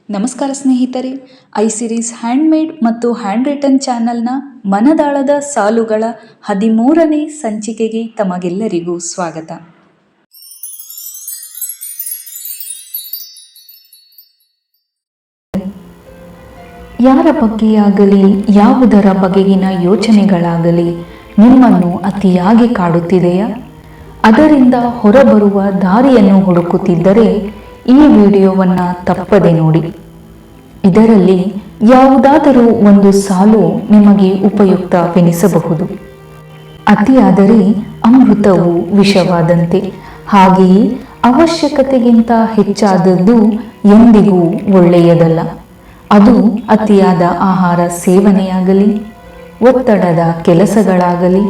ನಮಸ್ಕಾರ ಸ್ನೇಹಿತರೆ, I series handmade ಮತ್ತು ಹ್ಯಾಂಡ್ ರಿಟನ್ ಚಾನೆಲ್ನ ಮನದಾಳದ ಸಾಲುಗಳ 13ನೇ ಸಂಚಿಕೆಗೆ ತಮಗೆಲ್ಲರಿಗೂ ಸ್ವಾಗತ. ಯಾರ ಬಗ್ಗೆಯಾಗಲಿ ಯಾವುದರ ಬಗೆಗಿನ ಯೋಚನೆಗಳಾಗಲಿ ನಿಮ್ಮನ್ನು ಅತಿಯಾಗಿ ಕಾಡುತ್ತಿದೆಯಾ? ಅದರಿಂದ ಹೊರಬರುವ ದಾರಿಯನ್ನು ಹುಡುಕುತ್ತಿದ್ದರೆ ಈ ವಿಡಿಯೋವನ್ನು ತಪ್ಪದೆ ನೋಡಿ. ಇದರಲ್ಲಿ ಯಾವುದಾದರೂ ಒಂದು ಸಾಲು ನಿಮಗೆ ಉಪಯುಕ್ತವೆನಿಸಬಹುದು. ಅತಿಯಾದರೆ ಅಮೃತವು ವಿಷವಾದಂತೆ, ಹಾಗೆಯೇ ಅವಶ್ಯಕತೆಗಿಂತ ಹೆಚ್ಚಾದದ್ದು ಎಂದಿಗೂ ಒಳ್ಳೆಯದಲ್ಲ. ಅದು ಅತಿಯಾದ ಆಹಾರ ಸೇವನೆಯಾಗಲಿ, ಒತ್ತಡದ ಕೆಲಸಗಳಾಗಲಿ,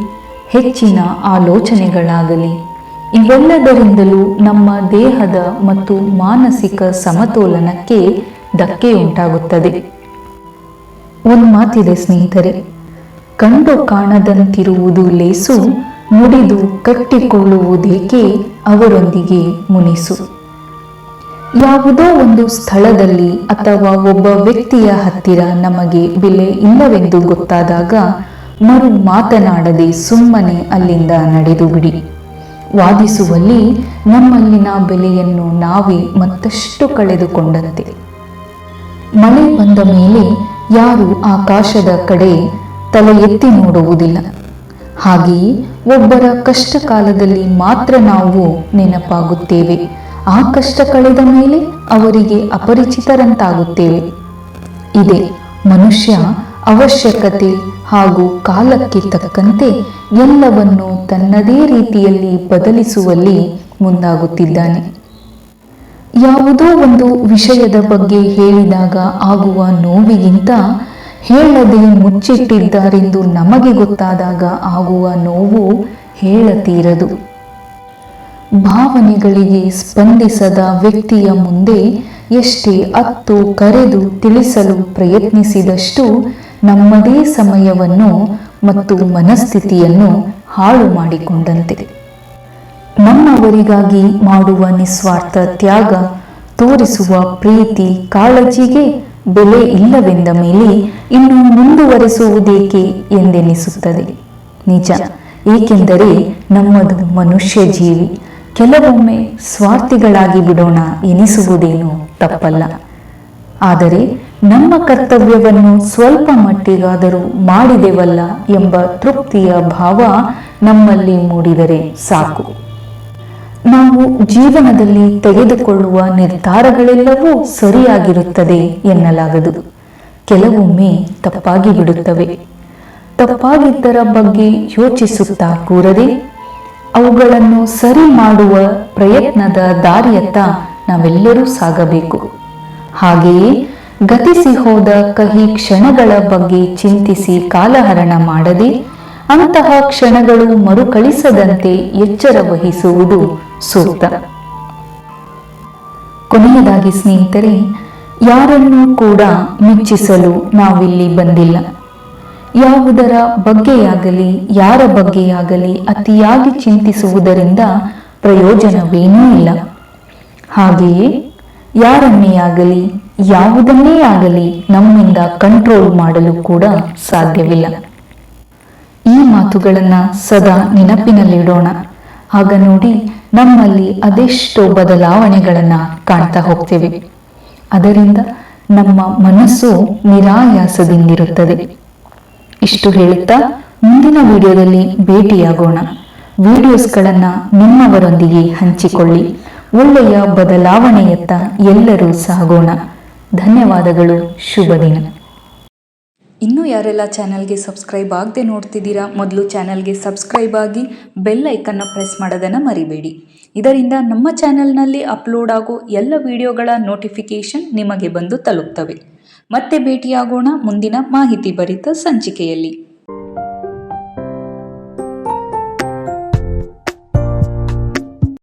ಹೆಚ್ಚಿನ ಆಲೋಚನೆಗಳಾಗಲಿ, ಇವೆಲ್ಲದರಿಂದಲೂ ನಮ್ಮ ದೇಹದ ಮತ್ತು ಮಾನಸಿಕ ಸಮತೋಲನಕ್ಕೆ ಧಕ್ಕೆಯುಂಟಾಗುತ್ತದೆ. ಒಂದು ಮಾತಿದೆ ಸ್ನೇಹಿತರೆ, ಕಂಡು ಕಾಣದಂತಿರುವುದು ಲೇಸು, ಮುಡಿದು ಕಟ್ಟಿಕೊಳ್ಳುವುದೇಕೆ ಅವರೊಂದಿಗೆ ಮುನಿಸು. ಯಾವುದೋ ಒಂದು ಸ್ಥಳದಲ್ಲಿ ಅಥವಾ ಒಬ್ಬ ವ್ಯಕ್ತಿಯ ಹತ್ತಿರ ನಮಗೆ ಬೆಲೆ ಇಲ್ಲವೆಂದು ಗೊತ್ತಾದಾಗ ಮರು ಮಾತನಾಡದೆ ಸುಮ್ಮನೆ ಅಲ್ಲಿಂದ ನಡೆದು ಬಿಡಿ. ವಾದಿಸುವಲ್ಲಿ ನಮ್ಮಲ್ಲಿನ ಬೆಲೆಯನ್ನು ನಾವೇ ಮತ್ತಷ್ಟು ಕಳೆದುಕೊಂಡಂತೆ. ಮಳೆ ಬಂದ ಮೇಲೆ ಯಾರು ಆಕಾಶದ ಕಡೆ ತಲೆ ಎತ್ತಿ ನೋಡುವುದಿಲ್ಲ. ಹಾಗೆಯೇ ಒಬ್ಬರ ಕಷ್ಟ ಕಾಲದಲ್ಲಿ ಮಾತ್ರ ನಾವು ನೆನಪಾಗುತ್ತೇವೆ. ಆ ಕಷ್ಟ ಕಳೆದ ಮೇಲೆ ಅವರಿಗೆ ಅಪರಿಚಿತರಂತಾಗುತ್ತೇವೆ. ಇದೆ ಮನುಷ್ಯ ಅವಶ್ಯಕತೆ ಹಾಗೂ ಕಾಲಕ್ಕೆ ತಕ್ಕಂತೆ ಎಲ್ಲವನ್ನು ತನ್ನದೇ ರೀತಿಯಲ್ಲಿ ಬದಲಿಸುವಲ್ಲಿ ಮುಂದಾಗುತ್ತಿದ್ದಾನೆ. ಯಾವುದೋ ಒಂದು ವಿಷಯದ ಬಗ್ಗೆ ಹೇಳಿದಾಗ ಆಗುವ ನೋವಿಗಿಂತ ಹೇಳದೆ ಮುಚ್ಚಿಟ್ಟಿದ್ದಾರೆಂದು ನಮಗೆ ಗೊತ್ತಾದಾಗ ಆಗುವ ನೋವು ಹೇಳತೀರದು. ಭಾವನೆಗಳಿಗೆ ಸ್ಪಂದಿಸದ ವ್ಯಕ್ತಿಯ ಮುಂದೆ ಎಷ್ಟೇ ಅತ್ತು ಕರೆದು ತಿಳಿಸಲು ಪ್ರಯತ್ನಿಸಿದಷ್ಟು ನಮ್ಮದೇ ಸಮಯವನ್ನು ಮತ್ತು ಮನಸ್ಥಿತಿಯನ್ನು ಹಾಳು ಮಾಡಿಕೊಂಡಂತೆ. ನಮ್ಮವರಿಗಾಗಿ ಮಾಡುವ ನಿಸ್ವಾರ್ಥ ತ್ಯಾಗ, ತೋರಿಸುವ ಪ್ರೀತಿ, ಕಾಳಜಿಗೆ ಬೆಲೆ ಇಲ್ಲವೆಂದ ಮೇಲೆ ಇನ್ನು ಮುಂದುವರೆಸುವುದೇಕೆ ಎಂದೆನಿಸುತ್ತದೆ. ನಿಜ, ಏಕೆಂದರೆ ನಮ್ಮದು ಮನುಷ್ಯ ಜೀವಿ. ಕೆಲವೊಮ್ಮೆ ಸ್ವಾರ್ಥಿಗಳಾಗಿ ಬಿಡೋಣ ಎನಿಸುವುದೇನು ತಪ್ಪಲ್ಲ. ಆದರೆ ನಮ್ಮ ಕರ್ತವ್ಯವನ್ನು ಸ್ವಲ್ಪ ಮಟ್ಟಿಗಾದರೂ ಮಾಡಿದೆವಲ್ಲ ಎಂಬ ತೃಪ್ತಿಯ ಭಾವ ನಮ್ಮಲ್ಲಿ ಮೂಡಿದರೆ ಸಾಕು. ನಾವು ಜೀವನದಲ್ಲಿ ತೆಗೆದುಕೊಳ್ಳುವ ನಿರ್ಧಾರಗಳೆಲ್ಲವೂ ಸರಿಯಾಗಿರುತ್ತದೆ ಎನ್ನಲಾಗದು. ಕೆಲವೊಮ್ಮೆ ತಪ್ಪಾಗಿ ಬಿಡುತ್ತವೆ. ತಪ್ಪಾಗಿದ್ದರ ಬಗ್ಗೆ ಯೋಚಿಸುತ್ತಾ ಕೂರದೆ ಅವುಗಳನ್ನು ಸರಿ ಮಾಡುವ ಪ್ರಯತ್ನದ ದಾರಿಯತ್ತ ನಾವೆಲ್ಲರೂ ಸಾಗಬೇಕು. ಹಾಗೆಯೇ ಗತಿಸಿ ಹೋದ ಕಹಿ ಕ್ಷಣಗಳ ಬಗ್ಗೆ ಚಿಂತಿಸಿ ಕಾಲಹರಣ ಮಾಡದೆ ಅಂತಹ ಕ್ಷಣಗಳು ಮರುಕಳಿಸದಂತೆ ಎಚ್ಚರ ವಹಿಸುವುದು ಸೂಕ್ತ. ಕೊನೆಯದಾಗಿ ಸ್ನೇಹಿತರೆ, ಯಾರನ್ನೂ ಕೂಡ ಮೆಚ್ಚಿಸಲು ನಾವಿಲ್ಲಿ ಬಂದಿಲ್ಲ. ಯಾವುದರ ಬಗ್ಗೆಯಾಗಲಿ ಯಾರ ಬಗ್ಗೆಯಾಗಲಿ ಅತಿಯಾಗಿ ಚಿಂತಿಸುವುದರಿಂದ ಪ್ರಯೋಜನವೇನೂ ಇಲ್ಲ. ಹಾಗೆಯೇ ಯಾರನ್ನೇ ಆಗಲಿ ಯಾವುದನ್ನೇ ಆಗಲಿ ನಮ್ಮಿಂದ ಕಂಟ್ರೋಲ್ ಮಾಡಲು ಕೂಡ ಸಾಧ್ಯವಿಲ್ಲ. ಈ ಮಾತುಗಳನ್ನು ಸದಾ ನೆನಪಿನಲ್ಲಿಡೋಣ. ಆಗ ನೋಡಿ ನಮ್ಮಲ್ಲಿ ಅದೆಷ್ಟೋ ಬದಲಾವಣೆಗಳನ್ನು ಕಾಣ್ತಾ ಹೋಗ್ತೇವೆ. ಅದರಿಂದ ನಮ್ಮ ಮನಸ್ಸು ನಿರಾಯಾಸದಿಂದಿರುತ್ತದೆ. ಇಷ್ಟು ಹೇಳುತ್ತಾ ಮುಂದಿನ ವಿಡಿಯೋದಲ್ಲಿ ಭೇಟಿಯಾಗೋಣ. ವಿಡಿಯೋಸ್ಗಳನ್ನು ನಿಮ್ಮವರೊಂದಿಗೆ ಹಂಚಿಕೊಳ್ಳಿ. ಒಳ್ಳೆಯ ಬದಲಾವಣೆಯತ್ತ ಎಲ್ಲರೂ ಸಾಗೋಣ. ಧನ್ಯವಾದಗಳು. ಶುಭ ದಿನ. ಇನ್ನೂ ಯಾರೆಲ್ಲ ಚಾನಲ್ಗೆ ಸಬ್ಸ್ಕ್ರೈಬ್ ಆಗದೆ ನೋಡ್ತಿದ್ದೀರಾ, ಮೊದಲು ಚಾನಲ್ಗೆ ಸಬ್ಸ್ಕ್ರೈಬ್ ಆಗಿ ಬೆಲ್ ಐಕನ್ನ ಪ್ರೆಸ್ ಮಾಡೋದನ್ನು ಮರಿಬೇಡಿ. ಇದರಿಂದ ನಮ್ಮ ಚಾನಲ್ನಲ್ಲಿ ಅಪ್ಲೋಡ್ ಆಗೋ ಎಲ್ಲ ವಿಡಿಯೋಗಳ ನೋಟಿಫಿಕೇಶನ್ ನಿಮಗೆ ಬಂದು ತಲುಪ್ತವೆ. ಮತ್ತೆ ಭೇಟಿಯಾಗೋಣ ಮುಂದಿನ ಮಾಹಿತಿ ಭರಿತ ಸಂಚಿಕೆಯಲ್ಲಿ.